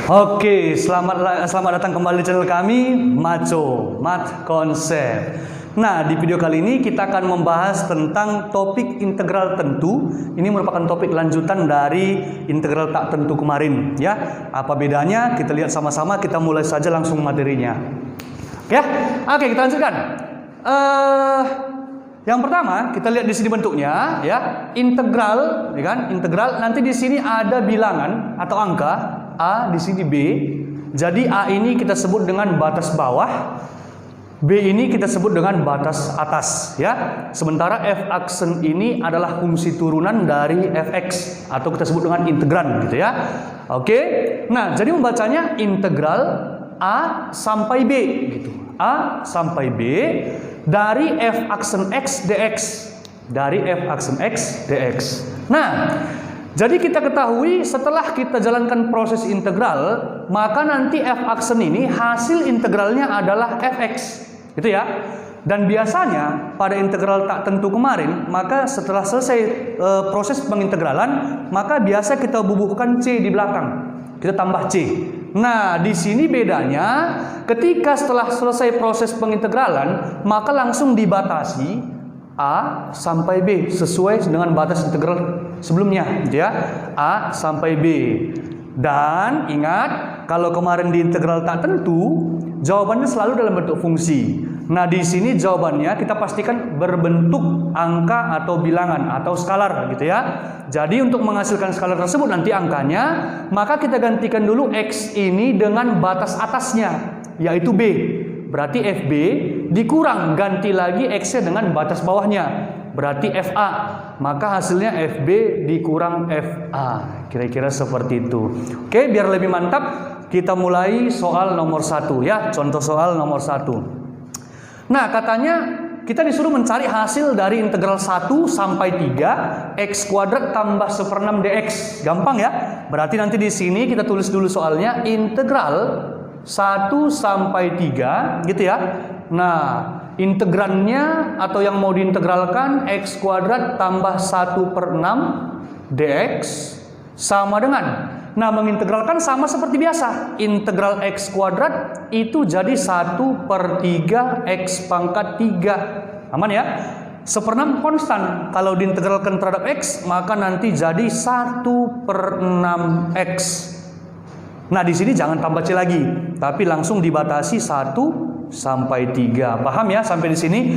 Oke, selamat datang kembali di channel kami, Maco Math Konsep. Nah, di video kali ini kita akan membahas tentang topik integral tentu. Ini merupakan topik lanjutan dari integral tak tentu kemarin, ya. Apa bedanya? Kita lihat sama-sama. Kita mulai saja langsung materinya. Oke, kita lanjutkan. Yang pertama, kita lihat di sini bentuknya, ya. Integral, ya kan? Integral. Nanti di sini ada bilangan atau angka. A, di sini B. Jadi A ini kita sebut dengan batas bawah, B ini kita sebut dengan batas atas, ya. Sementara f aksen ini adalah fungsi turunan dari fx atau kita sebut dengan integran, gitu ya. Oke. Nah, jadi membacanya integral A sampai B, gitu. A sampai B dari f aksen x dx, dari f aksen x dx. Nah, jadi kita ketahui setelah kita jalankan proses integral, maka nanti f aksen ini hasil integralnya adalah fx, gitu ya. Dan biasanya pada integral tak tentu kemarin, maka setelah selesai proses pengintegralan, maka biasa kita bubuhkan c di belakang, kita tambah c. Nah, di sini bedanya, ketika setelah selesai proses pengintegralan, maka langsung dibatasi A sampai B sesuai dengan batas integral sebelumnya, ya. A sampai B. Dan ingat, kalau kemarin di integral tak tentu, jawabannya selalu dalam bentuk fungsi. Nah, di sini jawabannya kita pastikan berbentuk angka atau bilangan atau skalar, gitu ya. Jadi untuk menghasilkan skalar tersebut nanti angkanya, maka kita gantikan dulu X ini dengan batas atasnya, yaitu B. Berarti FB dikurang ganti lagi X-nya dengan batas bawahnya, berarti FA. Maka hasilnya FB dikurang FA. Kira-kira seperti itu. Oke, biar lebih mantap, kita mulai soal nomor 1, ya. Contoh soal nomor 1. Nah, katanya kita disuruh mencari hasil dari integral 1 sampai 3 x kuadrat tambah 1/6 dx. Gampang, ya. Berarti nanti di sini kita tulis dulu soalnya integral 1 sampai 3, gitu ya. Nah, integrannya atau yang mau diintegralkan x kuadrat tambah 1/6 dx sama dengan, nah, mengintegralkan sama seperti biasa. Integral x kuadrat itu jadi 1/3 x pangkat 3. Aman, ya? 1/6 konstan. Kalau diintegralkan terhadap x, maka nanti jadi 1/6x. Nah, di sini jangan tambah C lagi, tapi langsung dibatasi 1 sampai 3. Paham, ya, sampai di sini?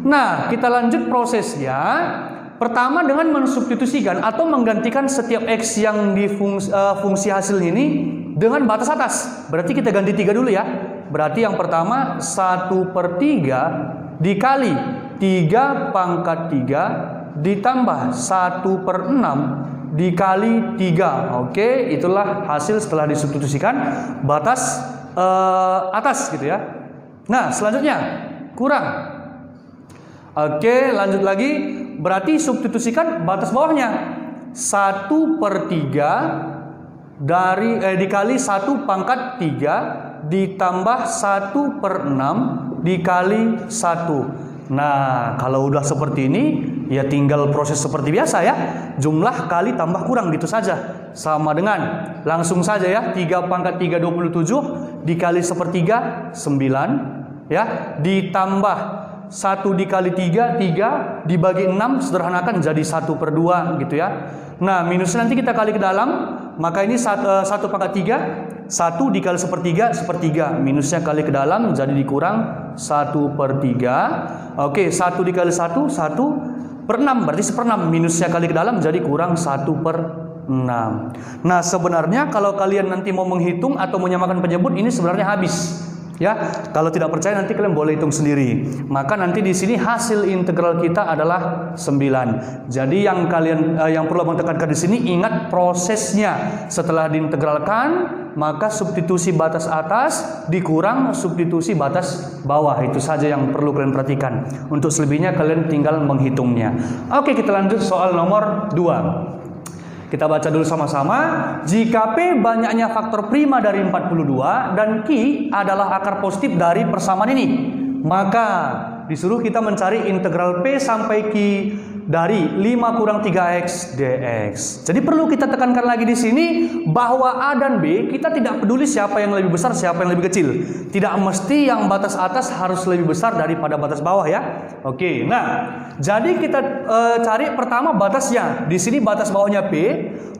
Nah, kita lanjut prosesnya. Pertama dengan mensubstitusikan atau menggantikan setiap X yang di fungsi hasil ini dengan batas atas. Berarti kita ganti 3 dulu, ya. Berarti yang pertama 1/3 dikali 3 pangkat 3 ditambah 1/6 dikali 3. Oke, itulah hasil setelah disubstitusikan batas atas, gitu ya. Nah, selanjutnya kurang. Oke, lanjut lagi. Berarti substitusikan batas bawahnya. 1/3 dari dikali 1 pangkat 3 ditambah 1/6 dikali 1. Nah, kalau udah seperti ini, ya tinggal proses seperti biasa, ya. Jumlah kali tambah kurang, gitu saja. Sama dengan, langsung saja, ya. 3 pangkat 3 27 dikali 1/3 9, ya. Ditambah 1 dikali 3 3 dibagi 6 sederhanakan jadi 1/2, gitu ya. Nah, minusnya nanti kita kali ke dalam, maka ini 1 pangkat 3 1 dikali 1/3 minusnya kali ke dalam jadi dikurang 1/3. Oke, 1 dikali 1 1/6 berarti 1/6 minusnya kali ke dalam jadi kurang 1/6. Nah, sebenarnya kalau kalian nanti mau menghitung atau menyamakan penyebut ini sebenarnya habis, ya. Kalau tidak percaya nanti kalian boleh hitung sendiri. Maka nanti di sini hasil integral kita adalah 9. Jadi yang perlu abang tekankan di sini, ingat prosesnya. Setelah diintegralkan, maka substitusi batas atas dikurang substitusi batas bawah. Itu saja yang perlu kalian perhatikan. Untuk selebihnya kalian tinggal menghitungnya. Oke, kita lanjut soal nomor 2. Kita baca dulu sama-sama. Jika P banyaknya faktor prima dari 42 dan Q adalah akar positif dari persamaan ini, maka disuruh kita mencari integral P sampai Q dari 5 kurang 3x dx. Jadi perlu kita tekankan lagi di sini bahwa A dan B kita tidak peduli siapa yang lebih besar, siapa yang lebih kecil. Tidak mesti yang batas atas harus lebih besar daripada batas bawah ya. Oke, nah jadi kita cari pertama batasnya. Di sini batas bawahnya P,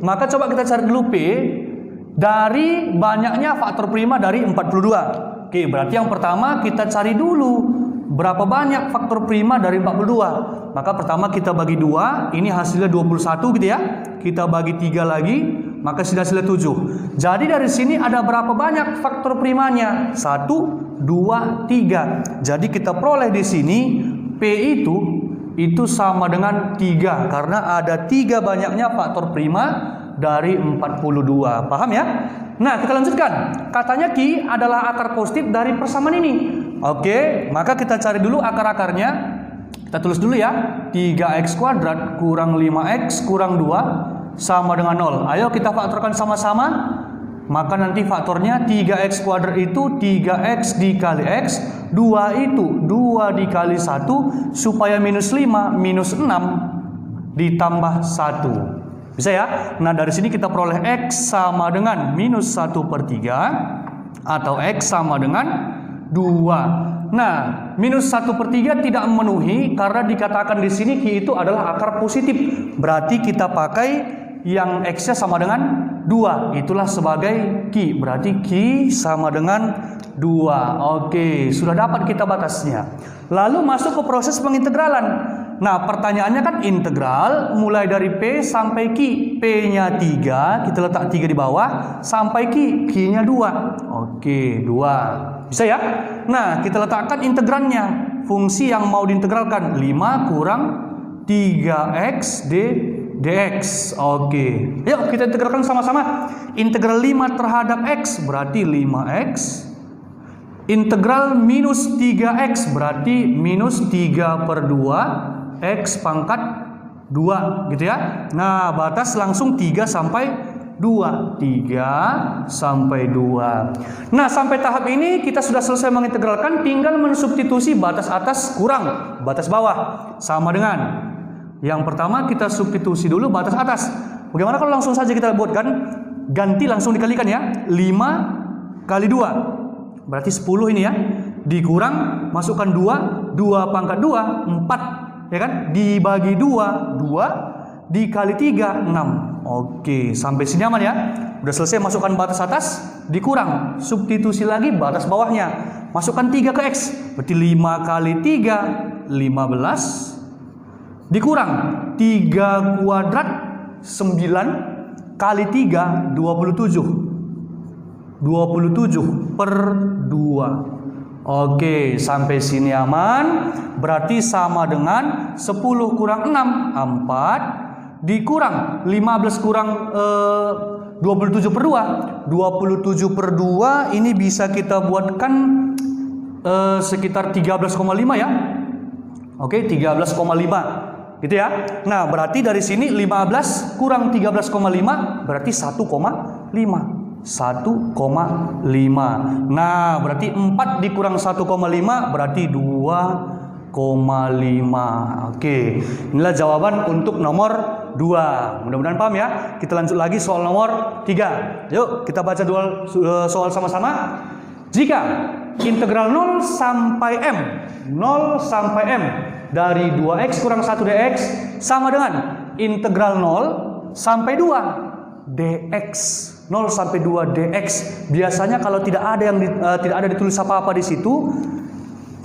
maka coba kita cari dulu P dari banyaknya faktor prima dari 42. Oke, berarti yang pertama kita cari dulu berapa banyak faktor prima dari 42. Maka pertama kita bagi 2, ini hasilnya 21 gitu ya. Kita bagi 3 lagi, maka hasilnya 7. Jadi dari sini ada berapa banyak faktor primanya? 1, 2, 3. Jadi kita peroleh di sini P itu sama dengan 3 karena ada 3 banyaknya faktor prima dari 42. Paham ya? Nah, kita lanjutkan. Katanya Q adalah akar positif dari persamaan ini. Oke, maka kita cari dulu akar-akarnya. Kita tulis dulu ya. 3x kuadrat kurang 5x kurang 2 sama dengan 0. Ayo kita faktorkan sama-sama. Maka nanti faktornya 3x kuadrat itu 3x dikali x, 2 itu 2 dikali 1, supaya minus 5 minus 6 ditambah 1. Bisa ya? Nah dari sini kita peroleh X sama dengan minus 1/3 atau X sama dengan 2. Nah minus 1/3 tidak memenuhi karena dikatakan di sini Q itu adalah akar positif. Berarti kita pakai yang X-nya sama dengan 2. Itulah sebagai Q. Berarti Q sama dengan 2. Oke, sudah dapat kita batasnya. Lalu masuk ke proses pengintegralan. Nah pertanyaannya kan integral mulai dari P sampai Q. P-nya 3, kita letak 3 di bawah, sampai Q, Q-nya 2. Oke, 2. Bisa ya? Nah kita letakkan integrannya. Fungsi yang mau diintegralkan 5 kurang 3x dx. Oke, yuk kita integralkan sama-sama. Integral 5 terhadap x berarti 5x. Integral minus 3x berarti minus 3/2 X pangkat 2 gitu ya. Nah batas langsung 3 sampai 2. 3 sampai 2. Nah sampai tahap ini kita sudah selesai mengintegralkan. Tinggal mensubstitusi batas atas kurang batas bawah. Sama dengan yang pertama kita substitusi dulu batas atas. Bagaimana kalau langsung saja kita buatkan? Ganti langsung dikalikan ya. 5 kali 2 berarti 10 ini ya. Dikurang masukkan 2. 2 pangkat 2 4 ya kan, dibagi 2 dikali 3 6. Oke, sampai sini aman ya. Udah selesai masukkan batas atas, dikurang substitusi lagi batas bawahnya, masukkan 3 ke x, berarti 5 kali 3 15, dikurang 3 kuadrat 9 kali 3 27 per 2. Oke, sampai sini aman. Berarti sama dengan 10 kurang 6 4 dikurang 15 kurang 27 per 2. 27 per 2 ini bisa kita buatkan sekitar 13,5 ya. Oke, 13,5 gitu ya. Nah, berarti dari sini 15 kurang 13,5 berarti 1,5. 1,5. Nah berarti 4 dikurang 1,5 berarti 2,5. Oke, inilah jawaban untuk nomor 2. Mudah-mudahan paham ya. Kita lanjut lagi soal nomor 3. Yuk kita baca dua soal sama-sama. Jika integral 0 sampai M dari 2x kurang 1 dx sama dengan integral 0 sampai 2 dx. 0 sampai 2 dx. Biasanya kalau tidak ada ditulis apa-apa di situ,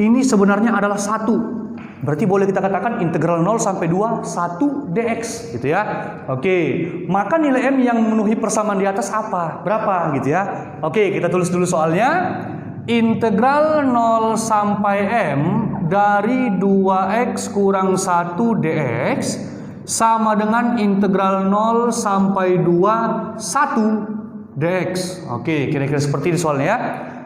ini sebenarnya adalah 1. Berarti boleh kita katakan integral 0 sampai 2 1 dx gitu ya. Oke, maka nilai M yang memenuhi persamaan di atas apa? Berapa gitu ya. Oke, kita tulis dulu soalnya. Integral 0 sampai M dari 2x kurang 1 dx sama dengan integral 0 sampai 2 1 dx. Oke, kira-kira seperti ini soalnya ya.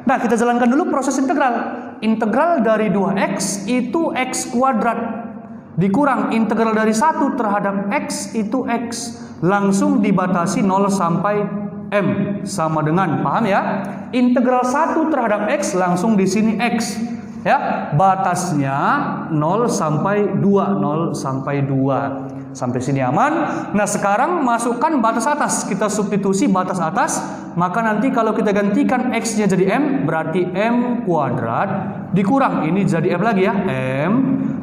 Nah, kita jalankan dulu proses integral. Integral dari 2x itu x kuadrat dikurang integral dari 1 terhadap x itu x. Langsung dibatasi 0 sampai M sama dengan, paham ya? Integral 1 terhadap x langsung di sini x. Ya, batasnya 0 sampai 2, 0 sampai 2. Sampai sini aman. Nah, sekarang masukkan batas atas. Kita substitusi batas atas. Maka nanti kalau kita gantikan X-nya jadi M, berarti M kuadrat dikurang. Ini jadi M lagi ya. M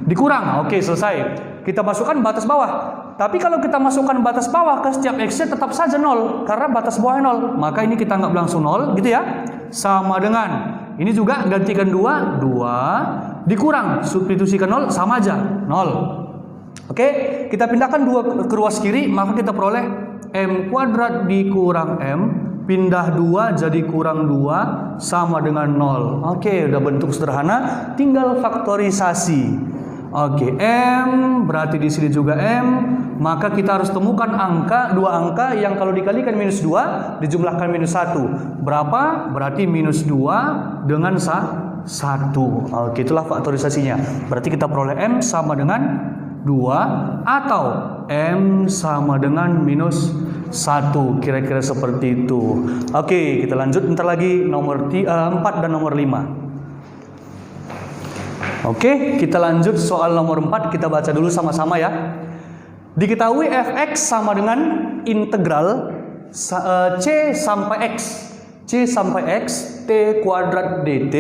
dikurang. Oke, selesai. Kita masukkan batas bawah. Tapi kalau kita masukkan batas bawah ke setiap X-nya tetap saja 0. Karena batas bawahnya 0. Maka ini kita anggap langsung 0 gitu ya. Sama dengan. Ini juga gantikan 2. 2 dikurang. Substitusikan 0 sama aja. 0. Oke, kita pindahkan 2 ke ruas kiri, maka kita peroleh M kuadrat dikurang M, pindah 2 jadi kurang 2, sama dengan 0. Oke, udah bentuk sederhana, tinggal faktorisasi. Oke, M, berarti di sini juga M, maka kita harus temukan angka, 2 angka yang kalau dikalikan minus 2, dijumlahkan minus 1. Berapa? Berarti minus 2 dengan 1. Oke, itulah faktorisasinya. Berarti kita peroleh M sama dengan 2 atau M sama dengan minus 1, kira-kira seperti itu. Oke, kita lanjut bentar lagi nomor 4 dan nomor 5. Oke, kita lanjut soal nomor 4, kita baca dulu sama-sama ya. Diketahui fx sama dengan integral c sampai x. C sampai x t kuadrat dt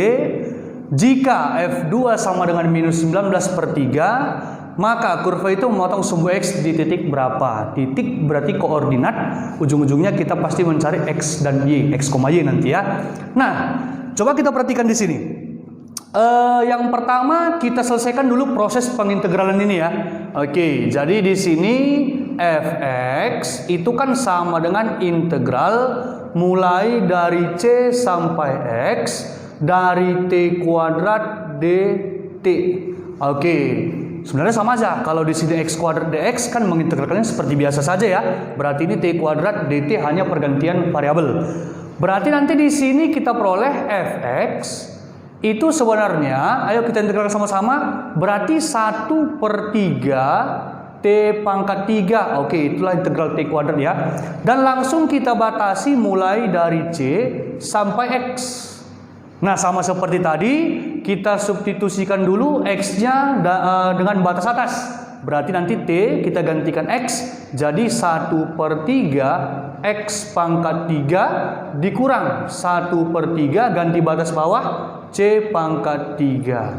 jika f2 sama dengan minus 19/3, maka kurva itu memotong sumbu X di titik berapa? Titik berarti koordinat, ujung-ujungnya kita pasti mencari X dan Y, X, Y nanti ya. Nah, coba kita perhatikan di sini. Yang pertama kita selesaikan dulu proses pengintegralan ini ya. Oke, jadi di sini fx itu kan sama dengan integral mulai dari C sampai X dari T kuadrat dt. Oke. Sebenarnya sama aja. Kalau di sini X kuadrat dx kan mengintegralkannya seperti biasa saja ya. Berarti ini T kuadrat dt hanya pergantian variabel. Berarti nanti di sini kita peroleh fx itu sebenarnya, ayo kita integralkan sama-sama, berarti 1/3 T pangkat 3. Oke, itulah integral T kuadrat ya. Dan langsung kita batasi mulai dari C sampai X. Nah, sama seperti tadi, kita substitusikan dulu X-nya dengan batas atas. Berarti nanti T kita gantikan X, jadi 1/3 X pangkat 3 dikurang 1/3 ganti batas bawah C pangkat 3.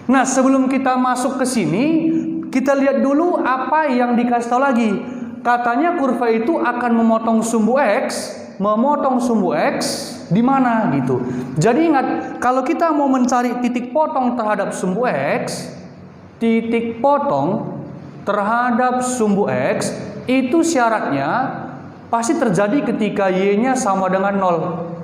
Nah, sebelum kita masuk ke sini, kita lihat dulu apa yang dikasih tahu lagi. Katanya kurva itu akan memotong sumbu X, di mana gitu. Jadi ingat, kalau kita mau mencari titik potong terhadap sumbu X, titik potong terhadap sumbu X itu syaratnya pasti terjadi ketika Y-nya sama dengan 0.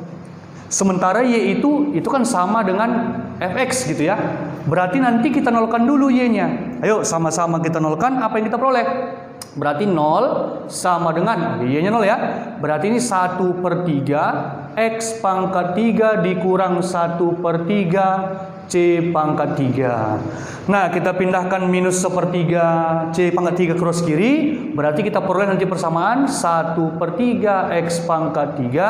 Sementara Y itu kan sama dengan fx gitu ya. Berarti nanti kita nolkan dulu Y-nya. Ayo sama-sama kita nolkan, apa yang kita peroleh? Berarti 0 sama dengan Y-nya 0 ya. Berarti ini 1/3 X pangkat 3 dikurang 1/3 C pangkat 3. Nah, kita pindahkan minus 1/3 C pangkat 3 cross kiri. Berarti kita peroleh nanti persamaan 1/3 X pangkat 3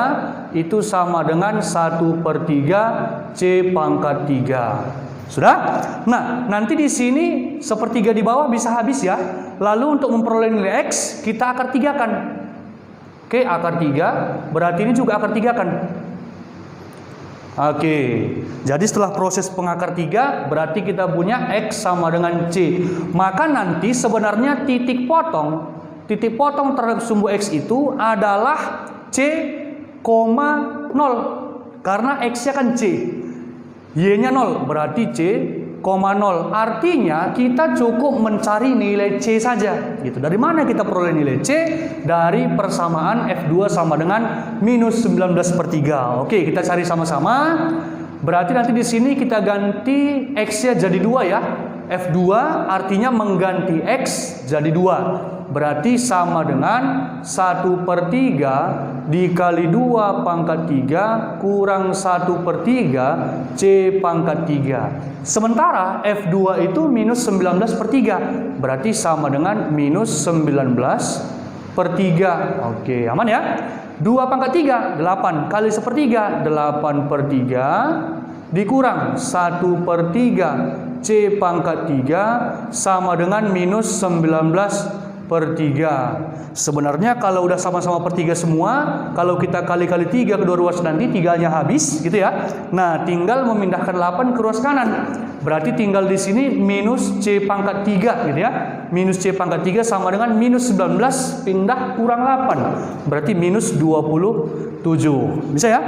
itu sama dengan 1/3 C pangkat 3. Sudah? Nah, nanti di sini 1/3 di bawah bisa habis ya. Lalu untuk memperoleh nilai X, kita akar 3 kan. Oke, akar 3, berarti ini juga akar 3 kan. Oke, jadi setelah proses pengakar 3, berarti kita punya X sama dengan C. Maka nanti sebenarnya titik potong terhadap sumbu X itu adalah C, 0. Karena X-nya kan C. Y-nya 0, berarti C, 0. Artinya kita cukup mencari nilai C saja. Gitu. Dari mana kita peroleh nilai C? Dari persamaan F2 sama dengan minus 19/3. Oke, kita cari sama-sama. Berarti nanti di sini kita ganti X-nya jadi 2 ya. F2 artinya mengganti X jadi 2. Berarti sama dengan 1/3 dikali 2 pangkat 3 kurang 1/3 C pangkat 3. Sementara F2 itu minus 19/3. Berarti sama dengan minus 19/3. Oke, aman ya? 2 pangkat 3, 8 kali 1/3, 8/3 dikurang 1/3 C pangkat 3 sama dengan minus 19/3. Sebenarnya kalau udah sama-sama per 3 semua, kalau kita kali-kali 3 kedua ruas nanti 3-nya habis gitu ya. Nah, tinggal memindahkan 8 ke ruas kanan. Berarti tinggal di sini minus C pangkat 3 gitu ya. Minus C pangkat 3 sama dengan minus 19 pindah kurang 8. Berarti minus 27. Bisa ya?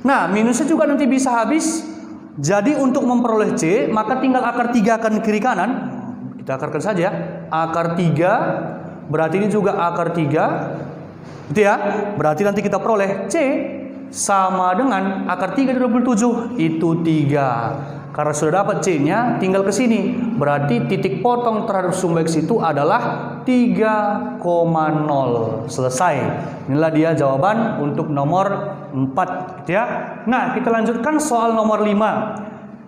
Nah, minusnya juga nanti bisa habis. Jadi untuk memperoleh C, maka tinggal akar 3 akan kiri kanan. Kita akarkan saja. Akar 3 berarti ini juga akar 3. Gitu ya. Berarti nanti kita peroleh C sama dengan akar 3 dari 27 itu 3. Karena sudah dapat C-nya, tinggal ke sini. Berarti titik potong terhadap sumber X itu adalah 3,0. Selesai. Inilah dia jawaban untuk nomor 4 gitu ya. Nah, kita lanjutkan soal nomor 5.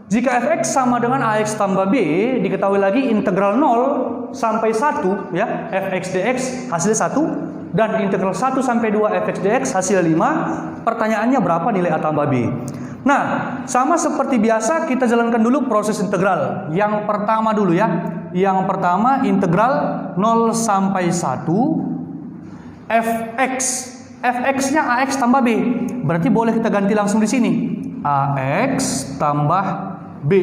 Jika fx sama dengan ax tambah b, diketahui lagi integral 0 sampai 1 ya, fx dx hasilnya 1 dan integral 1 sampai 2 fx dx hasilnya 5. Pertanyaannya berapa nilai a tambah b? Nah, sama seperti biasa kita jalankan dulu proses integral. Yang pertama dulu ya. Yang pertama integral 0 sampai 1 fx. Fx-nya ax tambah b. Berarti boleh kita ganti langsung di sini. Ax tambah B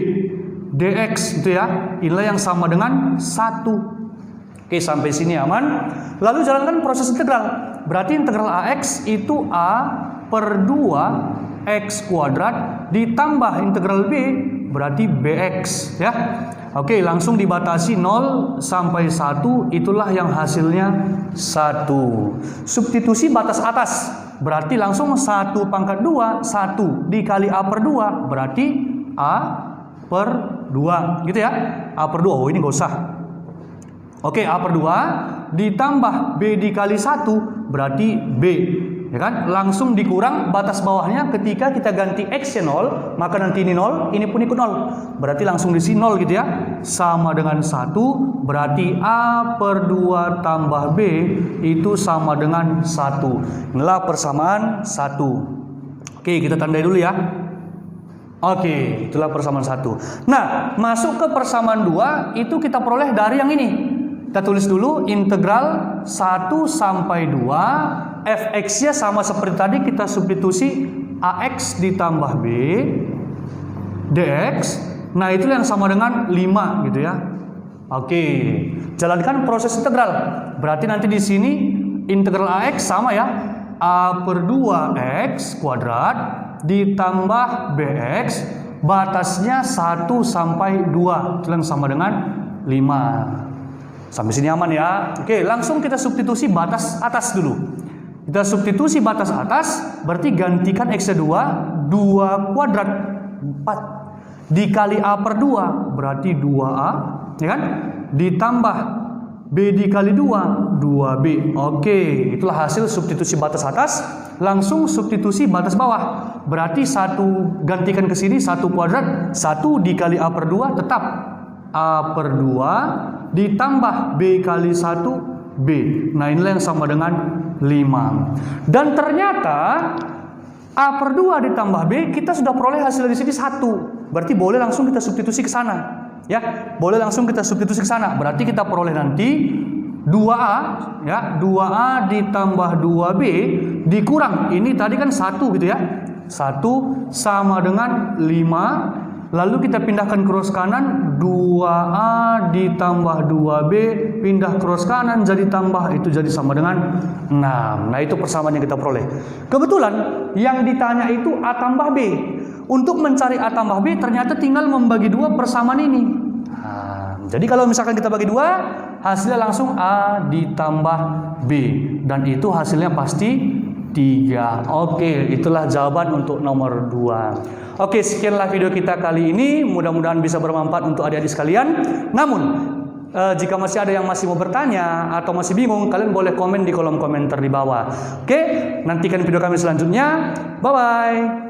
dx itu ya. Inilah yang sama dengan 1. Oke, sampai sini aman. Lalu jalankan proses integral. Berarti integral AX itu A per 2 X kuadrat ditambah integral B berarti BX ya. Oke, langsung dibatasi 0 sampai 1, itulah yang hasilnya 1. Substitusi batas atas. Berarti langsung 1 pangkat 2, 1 dikali A per 2 berarti A per 2 gitu ya. A per 2, oh ini gak usah. Oke, A per 2 ditambah B dikali 1 berarti B ya kan. Langsung dikurang batas bawahnya ketika kita ganti X-nya 0, maka nanti ini 0, ini pun ikut 0. Berarti langsung di sini 0 gitu ya. Sama dengan 1 berarti A per 2 tambah B itu sama dengan 1. Inilah persamaan 1. Oke, kita tandai dulu ya. Oke, itulah persamaan 1. Nah, masuk ke persamaan 2 itu kita peroleh dari yang ini. Kita tulis dulu integral 1 sampai 2 fx-nya sama seperti tadi, kita substitusi ax ditambah b dx. Nah, itu yang sama dengan 5 gitu ya. Oke, jalankan proses integral. Berarti nanti di sini integral ax sama ya. A per 2x kuadrat ditambah bx, batasnya 1 sampai 2, itu yang sama dengan 5. Sampai sini aman ya. Oke, langsung kita substitusi batas atas dulu. Kita substitusi batas atas, berarti gantikan x-nya 2 kuadrat 4 dikali a per 2 berarti 2a ya kan, ditambah b dikali 2 2b. Oke, itulah hasil substitusi batas atas. Langsung substitusi batas bawah. Berarti 1 gantikan ke sini 1 kuadrat, 1 dikali a per 2 tetap a per 2 ditambah b kali 1 b. Nah, inilah yang sama dengan 5. Dan ternyata a per 2 ditambah b kita sudah peroleh hasil di sini 1. Berarti boleh langsung kita substitusi ke sana. Ya, boleh langsung kita substitusi ke sana. Berarti kita peroleh nanti 2A ya, 2A ditambah 2B dikurang ini tadi kan 1 gitu ya. 1 sama dengan 5. Lalu kita pindahkan cross kanan, 2A ditambah 2B pindah cross kanan jadi tambah, itu jadi sama dengan 6. Nah, itu persamaan yang kita peroleh. Kebetulan yang ditanya itu A tambah B. Untuk mencari A tambah B ternyata tinggal membagi 2 persamaan ini. Nah, jadi kalau misalkan kita bagi 2, hasilnya langsung A ditambah B. Dan itu hasilnya pasti 3. Oke, itulah jawaban untuk nomor 2. Oke, sekianlah video kita kali ini. Mudah-mudahan bisa bermanfaat untuk adik-adik sekalian. Namun, jika masih ada yang masih mau bertanya atau masih bingung, kalian boleh komen di kolom komentar di bawah. Oke, nantikan video kami selanjutnya. Bye-bye.